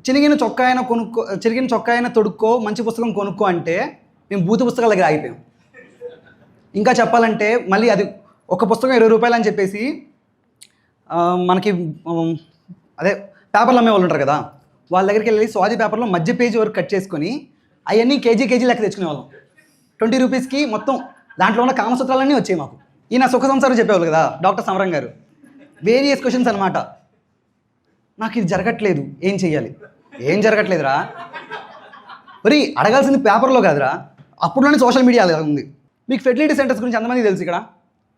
చిరిగిన చొక్కా అయినా తొడుక్కో, మంచి పుస్తకం కొనుక్కో అంటే మేము బూతు పుస్తకాల దగ్గర ఆగిపోయాం. ఇంకా చెప్పాలంటే మళ్ళీ అది ఒక పుస్తకం 20 రూపాయలు అని చెప్పేసి మనకి అదే పేపర్లు అమ్మే వాళ్ళు ఉంటారు కదా, వాళ్ళ దగ్గరికి వెళ్ళి స్వాతి పేపర్లో మధ్య పేజీ వరకు కట్ చేసుకొని అవన్నీ కేజీ లెక్క తెచ్చుకునేవాళ్ళం. 20 రూపీస్కి మొత్తం దాంట్లో ఉన్న కామసూత్రాలన్నీ వచ్చాయి మాకు. ఈయన సుఖ సంసారం చెప్పేవాళ్ళు కదా డాక్టర్ సమరం గారు, వేరియస్ క్వశ్చన్స్ అనమాట. నాకు ఇది జరగట్లేదు, ఏం చెయ్యాలి? ఏం జరగట్లేదురా, మరి అడగాల్సింది పేపర్లో కాదురా, అప్పుడులోనే సోషల్ మీడియా ఉంది. మీకు ఫెర్టిలిటీ సెంటర్స్ గురించి ఎంతమంది తెలుసు ఇక్కడ?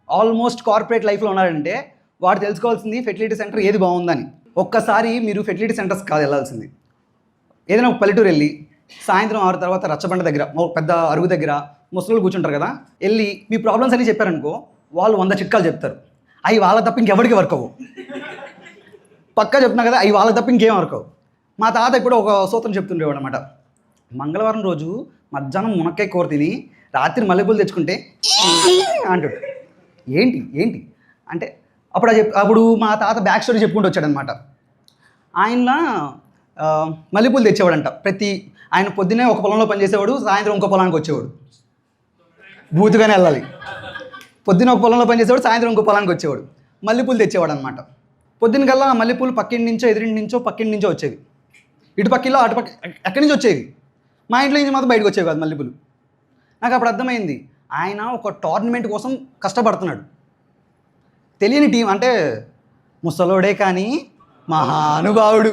ఆల్మోస్ట్ కార్పొరేట్ లైఫ్లో ఉన్నాడంటే వాడు తెలుసుకోవాల్సింది ఫెర్టిలిటీ సెంటర్ ఏది బాగుందని. ఒక్కసారి మీరు ఫెర్టిలిటీ సెంటర్స్ కాదు వెళ్ళాల్సింది, ఏదైనా ఒక పల్లెటూరు వెళ్ళి సాయంత్రం 6 తర్వాత రచ్చబండ దగ్గర పెద్ద అరుగు దగ్గర ముసలు కూర్చుంటారు కదా, వెళ్ళి మీ ప్రాబ్లమ్స్ అన్నీ చెప్పారనుకో, వాళ్ళు 100 చిట్కాలు చెప్తారు. అవి వాళ్ళ తప్ప ఇంకెవరికి వర్క్ అవ్వవు. పక్కా చెప్తున్నా కదా, అవి వాళ్ళ తప్ప ఇంకేం వర్క్ అవ్వవు. మా తాత ఇప్పుడు ఒక సూత్రం చెప్తుండేవాడు అనమాట. మంగళవారం రోజు మధ్యాహ్నం మునక్కాయ కూర తిని రాత్రి మల్లెపూలు తెచ్చుకుంటే అంటాడు. ఏంటి అంటే అప్పుడు మా తాత బ్యాక్ స్టోరీ చెప్పుకుంటూ వచ్చాడనమాట. ఆయన మల్లెపూలు తెచ్చేవాడంట. ఆయన పొద్దున్నే ఒక పొలంలో పనిచేసేవాడు, సాయంత్రం ఇంకో పొలానికి వచ్చేవాడు. బూతుగానే వెళ్ళాలి. పొద్దున్న ఒక పొలంలో పనిచేసేవాడు, సాయంత్రం ఇంకో పొలానికి వచ్చేవాడు. మల్లెపూలు తెచ్చేవాడు అనమాట. పొద్దున్న కల్లా ఆ మల్లెపూలు పక్కింటి నుంచో ఎదురింటి నుంచో పక్కింటి నుంచో వచ్చేవి. ఇటు పక్కిలో అటు పక్క ఎక్కడి నుంచి వచ్చేవి. మా ఇంట్లో నుంచి మాత్రం బయటకు వచ్చేవి కాదు మల్లెపూలు. నాకు అప్పుడు అర్థమైంది, ఆయన ఒక టోర్నమెంట్ కోసం కష్టపడుతున్నాడు. తెలియని టీం అంటే ముసలోడే కానీ మహానుభావుడు.